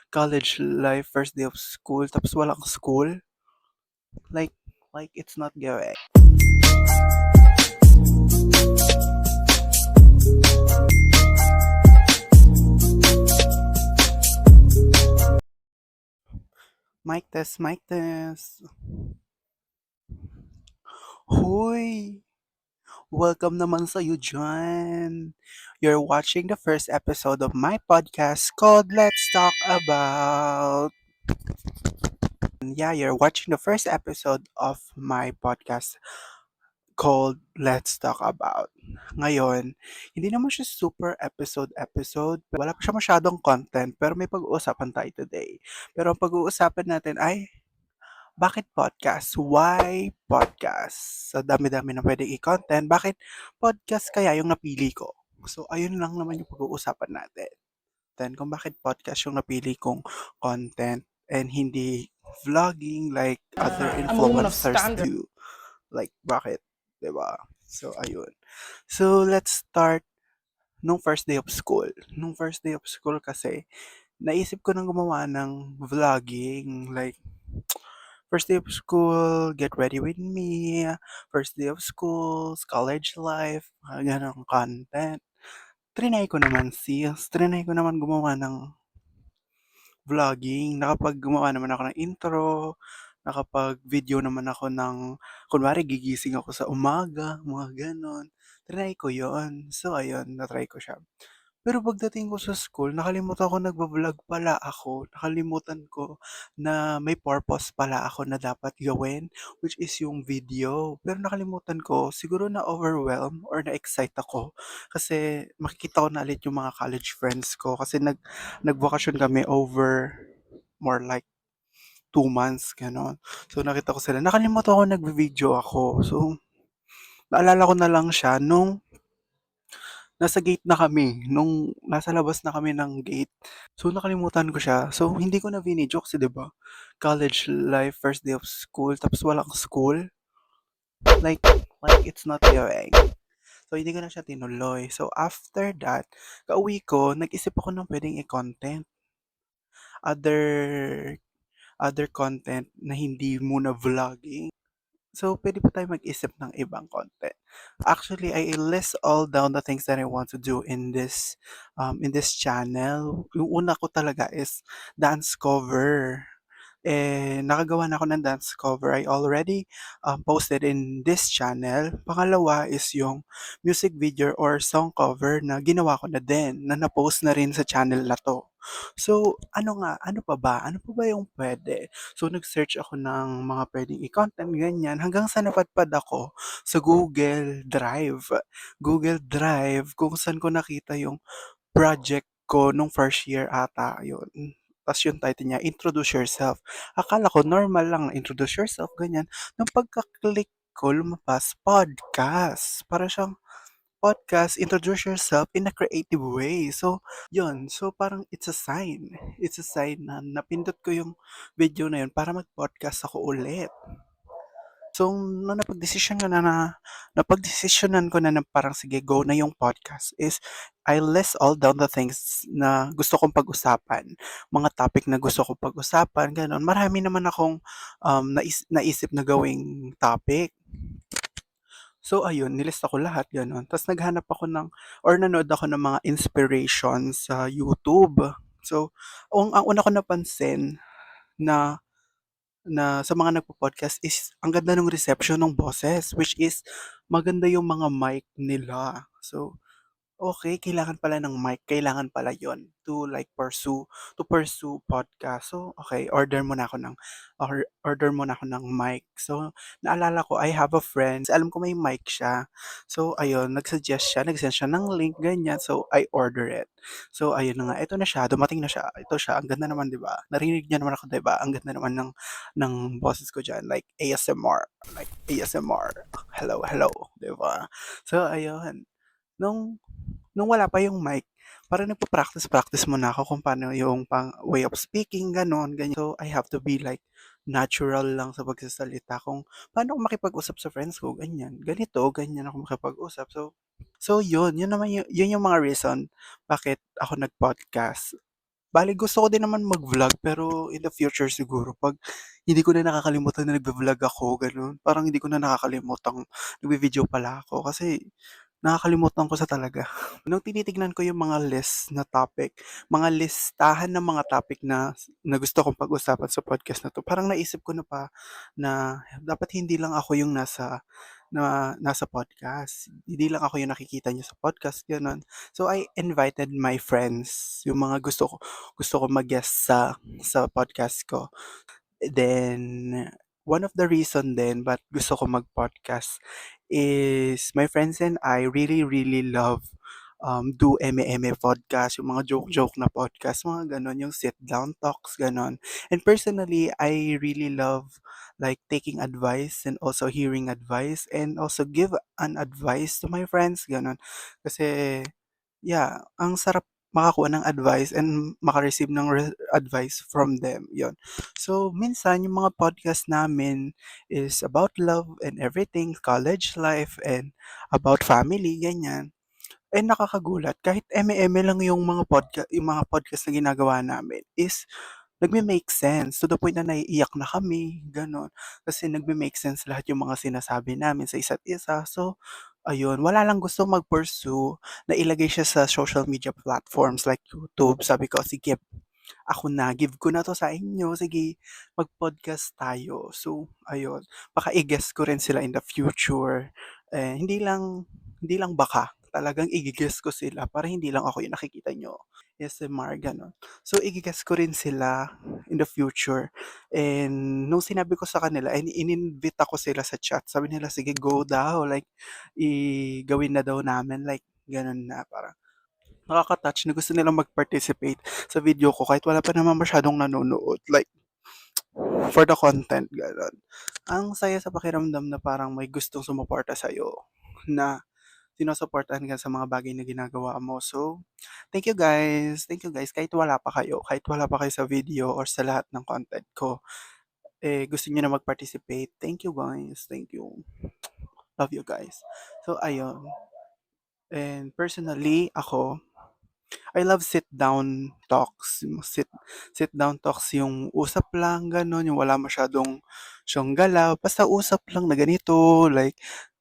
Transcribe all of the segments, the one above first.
college life, first day of school, tapos walang school. Like, like it's not going. Mic test, mic test. Hoy! Welcome naman sa'yo dyan. You're watching the first episode of my podcast called Let's Talk About. Yeah, you're watching the first episode of my podcast called Let's Talk About. Ngayon, hindi naman siya super episode. Wala pa siya masyadong content, pero may pag-uusapan tayo today. Pero ang pag-uusapan natin ay, bakit podcast? Why podcast? Sa dami-dami na pwedeng i-content, bakit podcast kaya yung napili ko? So, ayun lang naman yung pag-uusapan natin. Then, kung bakit podcast yung napili kong content and hindi vlogging like other I'm a woman of influencers standard. do. Like, bakit? 'Di ba? So, ayun. So, let's start nung first day of school. Nung first day of school kasi, naisip ko nang gumawa ng vlogging. Like, first day of school, get ready with me, first day of school, college life, mga ganong content. Trinay ko naman gumawa ng vlogging. Nakapag-gumawa naman ako ng intro, nakapag-video naman ako ng, kunwari gigising ako sa umaga, mga gano'n. Triny ko yon. So ayun, na-try ko siya. Pero pagdating ko sa school, nakalimutan ko nagba-vlog pala ako. Nakalimutan ko na may purpose pala ako na dapat gawin, which is yung video. Pero nakalimutan ko, siguro na-overwhelm or na-excite ako kasi makikita ko na ulit yung mga college friends ko kasi nagbakasyon kami over more like 2 months, gano'n. So nakita ko sila. Nakalimutan ko nagvi-video ako. So naalala ko na lang siya nung nasa gate na kami, nung nasa labas na kami ng gate. So, nakalimutan ko siya. So, hindi ko na video kasi 'di ba, college life, first day of school, tapos walang school. Like, like it's not going. So, hindi ko na siya tinuloy. So, after that, kauwi ko, nag-isip ako ng pwedeng i-content. Other, other content na hindi muna vlogging. So, pwede pa tayo mag-isip ng ibang content. Actually, I list all down the things that I want to do in this channel. Yung una ko talaga is dance cover. Nakagawa na ako ng dance cover. I already posted in this channel. Pangalawa is yung music video or song cover na ginawa ko na din, na na-post na rin sa channel na to. So, ano pa ba? Ano pa ba yung pwede? So, nag-search ako ng mga pwedeng i-content, ganyan, hanggang sa napadpad ako sa Google Drive. Google Drive, kung saan ko nakita yung project ko nung first year ata, yun. Tapos yung title niya, Introduce Yourself. Akala ko normal lang, introduce yourself, ganyan. Nung pagka-click ko, lumabas, podcast. Para siyang podcast, introduce yourself in a creative way. So, yun. So, parang it's a sign. It's a sign na napindot ko yung video na yun para mag-podcast ako ulit. So, nung napagdesisyonan ko na parang sige, go na yung podcast is I list all down the things na gusto kong pag-usapan. Mga topic na gusto kong pag-usapan, gano'n. Marami naman akong naisip na gawing topic. So ayun, nilista ko lahat gano'n. Tapos naghanap ako or nanood ako ng mga inspirations sa YouTube. So, ang una ko napansin na na sa mga nagpo-podcast is ang ganda ng reception ng boses, which is maganda yung mga mic nila. So, okay, kailangan pala ng mic, kailangan pala yon to pursue podcast. So, okay, order muna ako ng mic. So, naalala ko, I have a friend, alam ko may mic siya. So, ayun, nag-send siya ng link, ganyan. So, I order it. So, ayun na nga, ito na siya, dumating na siya. Ito siya, ang ganda naman, di ba? Narinig niya naman ako, di ba? Ang ganda naman ng boses ko dyan, like ASMR. Hello, hello, di ba? So, ayun. Nung Nung wala pa yung mic, parang nagpa-practice muna ako kung paano yung way of speaking, gano'n, ganyan. So, I have to be like natural lang sa pagsasalita kung paano ako makipag-usap sa friends ko, ganyan. Ganito, ganyan ako makipag-usap. So yun, yun naman yun yung mga reason bakit ako nag-podcast. bale gusto ko din naman mag-vlog pero in the future siguro 'pag hindi ko na nakakalimutan na nagvo-vlog ako gano'n. Parang hindi ko na nakakalimutang nagvi-video pala ako kasi nakakalimutan ko sa talaga. Nung tinitignan ko yung mga list na topic, mga listahan ng mga topic na gusto kong pag-usapan sa podcast na 'to, parang naisip ko na pa na dapat hindi lang ako yung nasa podcast. Hindi lang ako yung nakikita niyo sa podcast, gano'n. So, I invited my friends, yung mga gusto ko mag-guest sa podcast ko. Then, one of the reason din ba't gusto ko mag-podcast is my friends and I really, really love, do eme-eme podcast, yung mga joke-joke na podcast, mga gano'n, yung sit-down talks, gano'n. And personally, I really love, like, taking advice and also hearing advice and also give an advice to my friends, gano'n. Kasi yeah, ang sarap makakuha ng advice and maka-receive ng advice from them, yon. So, minsan yung mga podcast namin is about love and everything, college life and about family, ganyan. And nakakagulat kahit eme-eme lang yung mga podcast na ginagawa namin is nagme-make sense to the point na naiiyak na kami, gano'n. Kasi nagme-make sense lahat yung mga sinasabi namin sa isa't isa. So, ayun, wala lang gusto mag-pursue na ilagay siya sa social media platforms like YouTube. Sabi ko, "Sige, ako na, give ko na 'to sa inyo, sige mag-podcast tayo." So ayun, baka i-guest ko rin sila in the future, eh, hindi lang baka, talagang igi-guest ko sila para hindi lang ako yung nakikita niyo, ASMR gano'n. So igi-guest ko rin sila in the future and nung sinabi ko sa kanila and ininvita ko sila sa chat, sabi nila, "Sige go daw, like gawin na daw namin," like gano'n na parang nakaka-touch na gusto nilang mag-participate sa video ko kahit wala pa naman masyadong nanonood, like for the content, gano'n. Ang saya sa pakiramdam na parang may gustong sumuporta sa'yo, na sinusuportahan ka sa mga bagay na ginagawa mo. So, thank you guys, kahit wala pa kayo sa video or sa lahat ng content ko, eh, gusto niyo na mag-participate. Thank you guys, thank you. Love you guys. So ayun, and personally ako I love sit down talks, yung sit down talks yung usap lang gano'n, yung wala masyadong siyang galaw, basta usap lang na ganito, like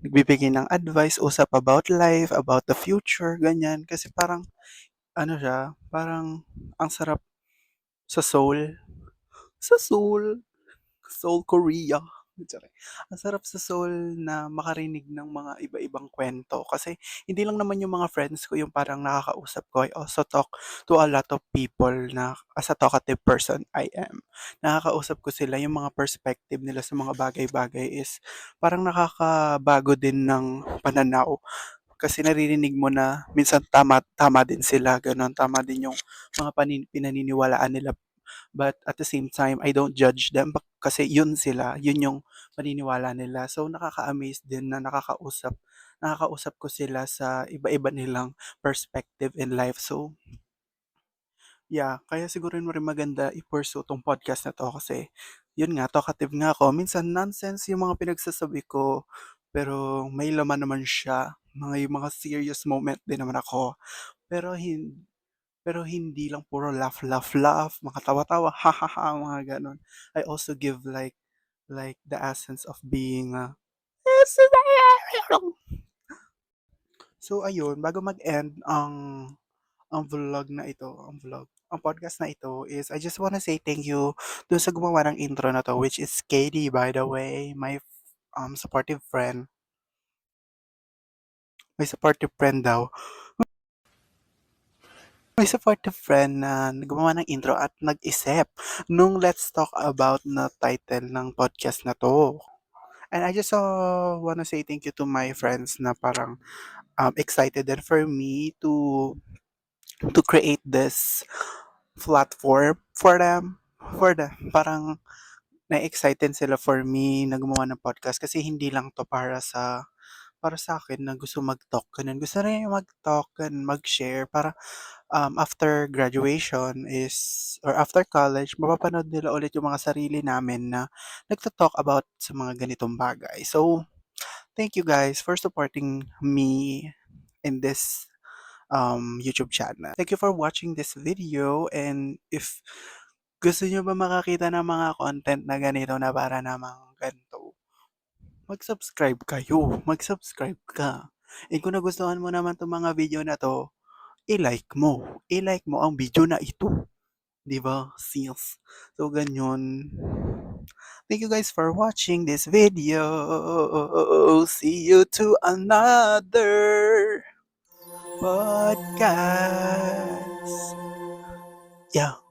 nagbibigay ng advice, usap about life, about the future, ganyan. Kasi parang ano siya, parang ang sarap sa soul, sa soul. Seoul, Korea. Charing. Ang sarap sa Seoul na makarinig ng mga iba-ibang kwento kasi hindi lang naman yung mga friends ko yung parang nakakausap ko. I also talk to a lot of people na as a talkative person I am. Nakakausap ko sila, yung mga perspective nila sa mga bagay-bagay is parang nakakabago din ng pananaw. Kasi naririnig mo na minsan tama tama din sila, gano'n. Tama din yung mga pinaniniwalaan nila. But at the same time, I don't judge them kasi yun sila, yun yung paniniwala nila. So nakaka-amaze din na nakakausap ko sila sa iba-iba nilang perspective in life. So yeah, kaya siguro rin maganda i-pursue 'tong podcast na 'to kasi yun nga, talkative nga ako. Minsan nonsense yung mga pinagsasabi ko, pero may laman naman siya. Yung mga serious moment din naman ako. Pero pero hindi lang puro laugh, laugh, laugh, mga tawa-tawa, ha, ha, ha, mga gano'n. I also give like the essence of being, so ayun, bago mag-end ang podcast na ito is I just wanna say thank you dun sa gumawa ng intro na 'to, which is Katie, by the way, my, supportive friend. My supportive friend daw. May supportive friend na gumawa ng intro at nag-isip nung "Let's Talk About" na title ng podcast na 'to. And I just, wanna say thank you to my friends na parang, excited din for me to create this platform for them. Parang na-excited sila for me na gumawa ng podcast kasi hindi lang 'to para sa akin na gusto mag-talk, gano'n. Gusto rin mag-talk, gano'n, mag-share para after graduation or after college, mapapanood nila ulit yung mga sarili namin na nagto-talk about sa mga ganitong bagay. So, thank you guys for supporting me in this YouTube channel. Thank you for watching this video, and if gusto niyo ba makakita ng mga content na ganito na para namang ganito, mag-subscribe ka. And kung nagustuhan mo naman 'tong mga video na 'to, i-like mo ang video na ito, 'di ba, sis? So gano'n. Thank you guys for watching this video. See you to another podcast. Yeah.